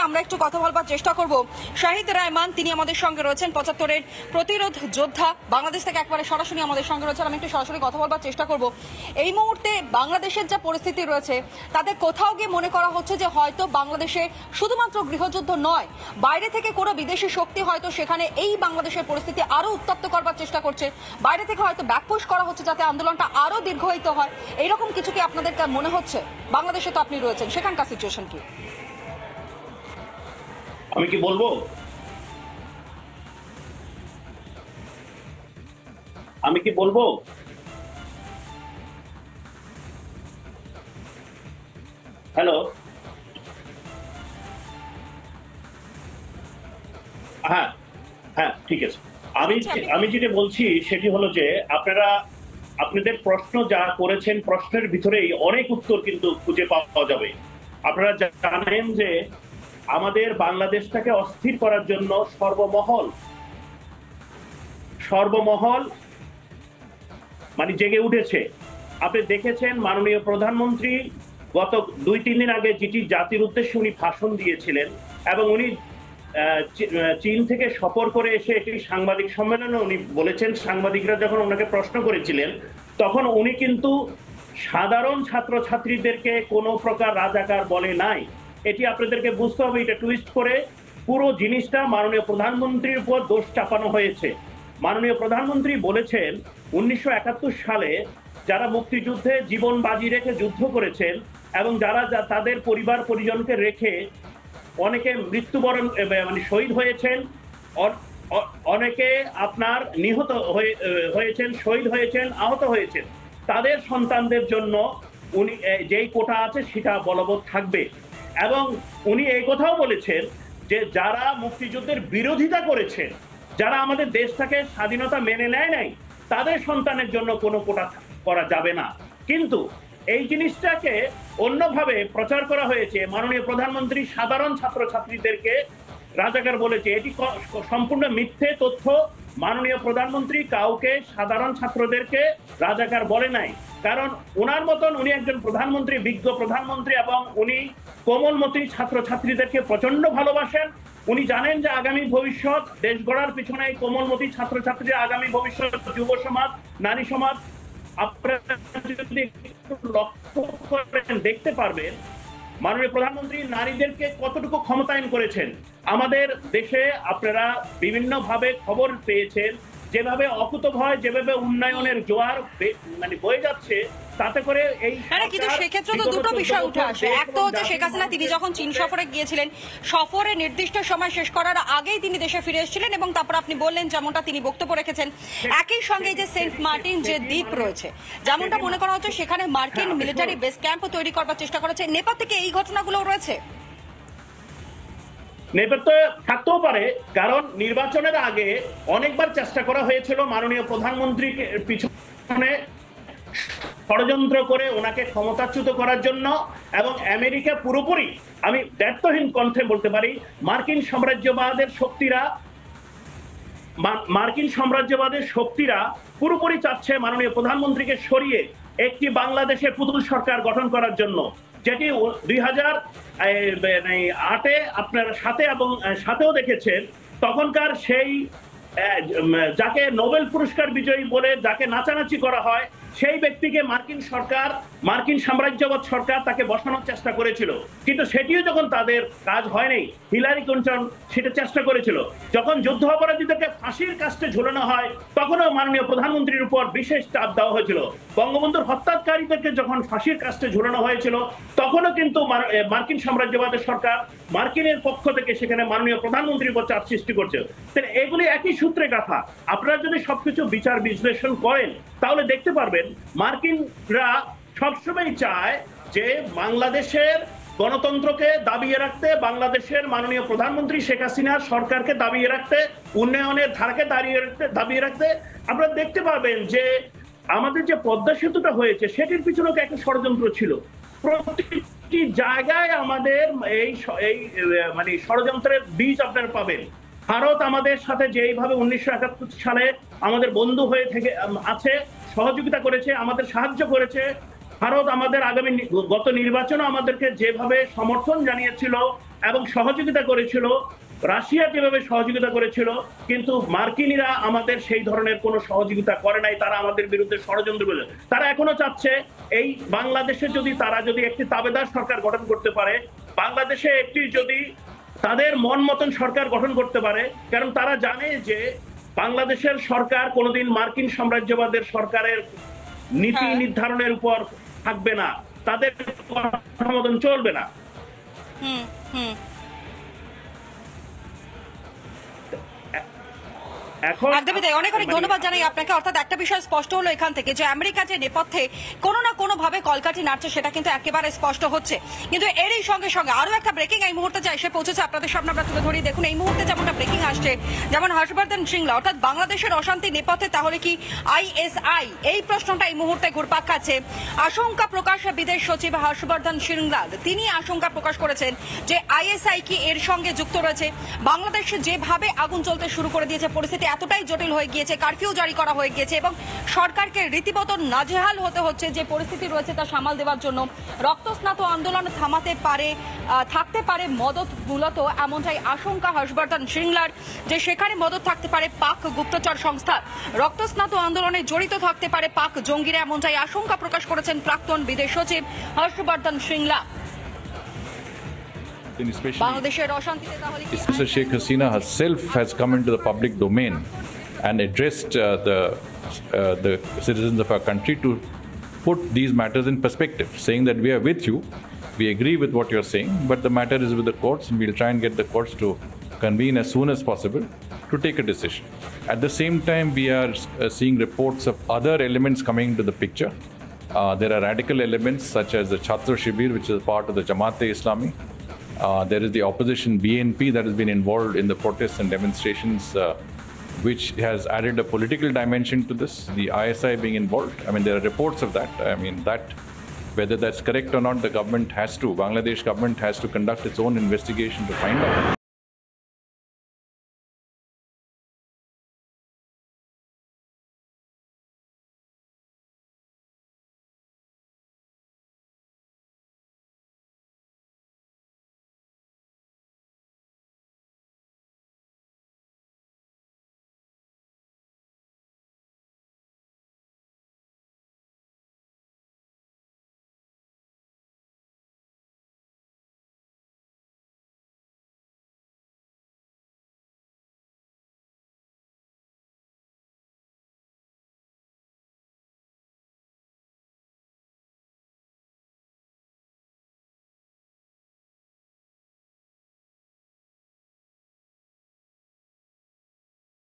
আমরা একটু কথা বলবার চেষ্টা করব। শাহিদ রায়মান তিনি আমাদের সঙ্গে রয়েছেন, 75-এর প্রতিরোধ যোদ্ধা, বাংলাদেশ থেকে একবারে সরাসরি আমাদের সঙ্গে রয়েছেন। আমি একটু সরাসরি কথা বলবার চেষ্টা করব। এই মুহূর্তে বাংলাদেশের যা পরিস্থিতি রয়েছে তাতে কোথাও গিয়ে মনে করা হচ্ছে যে হয়তো বাংলাদেশে শুধুমাত্র গৃহযুদ্ধ নয়, বাইরে থেকে কোনো বিদেশি শক্তি হয়তো সেখানে এই বাংলাদেশের পরিস্থিতি আরো উত্তপ্ত করবার চেষ্টা করছে, বাইরে থেকে হয়তো ব্যাকপুশ করা হচ্ছে যাতে আন্দোলনটা আরো দীর্ঘায়িত হয়। এইরকম কিছু কি আপনাদের মনে হচ্ছে? বাংলাদেশে তো আপনি রয়েছেন, সেখানকার সিচুয়েশন কি? আমি কি বলবো? হ্যালো, হ্যাঁ হ্যাঁ ঠিক আছে। আমি যেটা বলছি সেটি হলো যে আপনাদের প্রশ্ন যা করেছেন প্রশ্নের ভিতরেই অনেক উত্তর কিন্তু খুঁজে পাওয়া যাবে। আপনারা জানেন যে আমাদের বাংলাদেশটাকে অস্থির করার জন্য সর্বমহল মানে জেগে উঠেছে। আপনি দেখেছেন মাননীয় প্রধানমন্ত্রী গত 2-3 দিন আগে যেটি জাতির উদ্দেশ্যে উনি ভাষণ দিয়েছিলেন এবং উনি চীন থেকে সফর করে এসে একটি সাংবাদিক সম্মেলনে উনি বলেছেন, সাংবাদিকরা যখন ওনাকে প্রশ্ন করেছিলেন তখন উনি কিন্তু সাধারণ ছাত্রছাত্রীদেরকে কোনো প্রকার রাজাকার বলে নাই। এটি আপনাদেরকে বুঝতে হবে। এটা টুইস্ট করে পুরো জিনিসটা মাননীয় প্রধানমন্ত্রীর উপর দোষ চাপানো হয়েছে। মাননীয় প্রধানমন্ত্রী বলেছেন 1971 সালে যারা মুক্তিযুদ্ধে জীবন বাজি রেখে যুদ্ধ করেছেন এবং যারা তাদের পরিবার পরিজনকে রেখে অনেকে মৃত্যুবরণ মানে শহীদ হয়েছেন, অনেকে আপনার নিহত হয়েছেন, শহীদ হয়েছেন, আহত হয়েছেন, তাদের সন্তানদের জন্য উনি যেই কোটা আছে সেটা বলবৎ থাকবে। এবং উনি এই কথাও বলেছেন যে যারা মুক্তিযুদ্ধের বিরোধিতা করেছেন, যারা আমাদের দেশটাকে স্বাধীনতা মেনে নেয় নাই, তাদের সন্তানের জন্য কোনো কোটা করা যাবে না। কিন্তু এই জিনিসটাকে অন্যভাবে প্রচার করা হয়েছে। মাননীয় প্রধানমন্ত্রী সাধারণ ছাত্রছাত্রীদেরকে রাজাকার বলেছে। এটি সম্পূর্ণ মিথ্যে তথ্য। মাননীয় প্রধানমন্ত্রী কাউকে সাধারণ ছাত্রদেরকে রাজাকার বলে নাই। কারণ ওনার মতন উনি একজন প্রধানমন্ত্রী, বিজ্ঞ প্রধানমন্ত্রী, এবং উনি কোমলমতি ছাত্রছাত্রীদেরকে প্রচন্ড ভালোবাসেন। উনি জানেন যে আগামী ভবিষ্যৎ দেশ গড়ার পিছনে কোমলমতি ছাত্রছাত্রীরা আগামী ভবিষ্যৎ, যুব সমাজ, নারী সমাজ। আপনারা যদি লক্ষ্য করেন দেখতে পারবেন মাননীয় প্রধানমন্ত্রী নারীদেরকে কতটুকু ক্ষমতায়ন করেছেন। আমাদের দেশে আপনারা বিভিন্ন ভাবে খবর পেয়েছেন যেভাবে অকুতভয়, যেভাবে উন্নয়নের জোয়ার মানে বয়ে যাচ্ছে, তাতে করে এই কিন্তু সেক্ষেত্রে তো দুটো বিষয় উঠে আসে। এক তো হচ্ছে শেখ হাসিনা তিনি যখন চীন সফরে গিয়েছিলেন, সফরে নির্দিষ্ট সময় শেষ করার আগেই তিনি দেশে ফিরে এসেছিলেন এবং তারপর আপনি বললেন যেমনটা তিনি বক্তব্য রেখেছেন। একই সঙ্গে যে সেন্ট মার্টিন যে দ্বীপ রয়েছে, যেমনটা মনে করা হচ্ছে সেখানে মার্কিন মিলিটারি বেস ক্যাম্পও তৈরি করবার চেষ্টা করেছে। নেপাল থেকে এই ঘটনাগুলো রয়েছে। নেপথ্যে থাকতেও পারে, কারণ নির্বাচনের আগে অনেকবার চেষ্টা করা হয়েছিল মাননীয় প্রধানমন্ত্রীকে পিছনে ষড়যন্ত্র করে ওনাকে ক্ষমতাচ্যুত করার জন্য। এবং আমেরিকা পুরোপুরি, আমি দায়িত্বহীন কণ্ঠে বলতে পারি, মার্কিন সাম্রাজ্যবাদের শক্তিরা পুরোপুরি চাচ্ছে মাননীয় প্রধানমন্ত্রীকে সরিয়ে একটি বাংলাদেশের পুতুল সরকার গঠন করার জন্য, যেটি 2008-এ আপনার সাথেও দেখেছেন। তখনকার সেই যাকে নোবেল পুরস্কার বিজয়ী বলে যাকে নাচানাচি করা হয়, সেই ব্যক্তিকে মার্কিন সাম্রাজ্যবাদ সরকার তাকে বসানোর চেষ্টা করেছিল। কিন্তু সেটিও যখন তাদের কাজ হয়নি, হিলারি ক্লিনটন সেটা চেষ্টা করেছিল। যখন যুদ্ধ অপরাধীদেরকে ফাঁসির কাস্টে ঝুলানো হয়, তখনও মাননীয় প্রধানমন্ত্রীর উপর বিশেষ চাপ দেওয়া হয়েছিল। বঙ্গবন্ধুর হত্যাকারীদেরকে যখন ফাঁসির কাস্টে ঝুলানো হয়েছিল, তখনও কিন্তু মার্কিন সাম্রাজ্যবাদের সরকার মার্কিনের পক্ষ থেকে সেখানে মাননীয় প্রধানমন্ত্রীর উপর চাপ সৃষ্টি করছে। এগুলি একই সূত্রে গাঁথা। আপনারা যদি সবকিছু বিচার বিশ্লেষণ করেন তাহলে দেখতে পারবেন মার্কিনরা সবসময় চায় যে বাংলাদেশের গণতন্ত্রকে দাবিয়ে রাখতে, বাংলাদেশের মাননীয় প্রধানমন্ত্রী শেখ হাসিনার সরকারকে দাবিয়ে রাখতে, উন্নয়নের ধারাকে দাবিয়ে রাখতে। আপনারা দেখতে পাবেন যে আমাদের যে পদ্মা সেতুটা হয়েছে সেটির পিছনেও একটা ষড়যন্ত্র ছিল। প্রতিটি জায়গায় আমাদের এই মানে ষড়যন্ত্রের বীজ আপনারা পাবেন। ভারত আমাদের সাথে যেইভাবে 1971 সালে আমাদের বন্ধু হয়ে আছে, সহযোগিতা করেছে, আমাদের সাহায্য করেছে। ভারত আমাদের গত নির্বাচনে আমাদেরকে যেভাবে সমর্থন জানিয়েছিল, এবং সহযোগিতা করেছিল, রাশিয়া যেভাবে সহযোগিতা করেছিল, কিন্তু মার্কিনীরা আমাদের সেই ধরনের কোনো সহযোগিতা করে নাই। তারা আমাদের বিরুদ্ধে ষড়যন্ত্র করে, তারা এখনো চাচ্ছে এই বাংলাদেশে তারা যদি একটি তাবেদার সরকার গঠন করতে পারে, বাংলাদেশে একটি যদি তাদের মন মতন সরকার গঠন করতে পারে, কারণ তারা জানে যে বাংলাদেশের সরকার কোনোদিন মার্কিন সাম্রাজ্যবাদের সরকারের নীতি নির্ধারণের উপর থাকবে না, তাদের কথা মতন চলবে না। একদমই তাই। অনেক অনেক ধন্যবাদ জানাই আপনাকে। অর্থাৎ একটা বিষয় স্পষ্ট হলো এখান থেকে যে আমেরিকা যে নেপথ্যে কোনো না কোনো ভাবে কলকাঠি নাড়ছে, সেটা কিন্তু একেবারে স্পষ্ট হচ্ছে। কিন্তু এরই সঙ্গে সঙ্গে আরো একটা ব্রেকিং এই মুহূর্তে যা এসে পৌঁছেছে আপনাদের সামনে আমরা তুলে ধরি। দেখুন, এই মুহূর্তে যেমনটা ব্রেকিং আসছে, যেমন হর্ষবর্ধন শ্রীংলা অর্থাৎ বাংলাদেশের অশান্তি নেপথ্যে তাহলে কি আইএসআই, এই প্রশ্নটা এই মুহূর্তে ঘুরপাক খাচ্ছে। আশঙ্কা প্রকাশ বিদেশ সচিব হর্ষবর্ধন শ্রীংলার, তিনি আশঙ্কা প্রকাশ করেছেন যে আইএসআই কি এর সঙ্গে যুক্ত রয়েছে। বাংলাদেশে যেভাবে আগুন জ্বলতে শুরু করে দিয়েছে, পরিস্থিতি এতটাই জটিল হয়ে গিয়েছে, কারফিউ জারি করা হয়ে গিয়েছে এবং সরকারকে রীতিমতো নাজেহাল হতে হচ্ছে যে পরিস্থিতি রয়েছে তা সামাল দেওয়ার জন্য। রক্তস্নাত আন্দোলন থাকতে পারে মদত, মূলত এমনটাই আশঙ্কা হর্ষবর্ধন শ্রীংলার, যে সেখানে মদত থাকতে পারে পাক গুপ্তচর সংস্থার, রক্তস্নাত আন্দোলনে জড়িত থাকতে পারে পাক জঙ্গিরা, এমনটাই আশঙ্কা প্রকাশ করেছেন প্রাক্তন বিদেশ সচিব Harshvardhan Shringla. Mr. Sheikh Hasina herself has come into the public domain and addressed the citizens of our country to put these matters in perspective, saying that we are with you, we agree with what you're saying, but the matter is with the courts and we'll try and get the courts to convene as soon as possible to take a decision. At the same time, we are seeing reports of other elements coming into the picture. There are radical elements such as the Chhatra Shibir, which is part of the Jamaat-e-Islami. There is the opposition BNP that has been involved in the protests and demonstrations, which has added a political dimension to this, the ISI being involved. I mean, there are reports of that. I mean, that whether that's correct or not, the government has to, Bangladesh government has to conduct its own investigation to find out.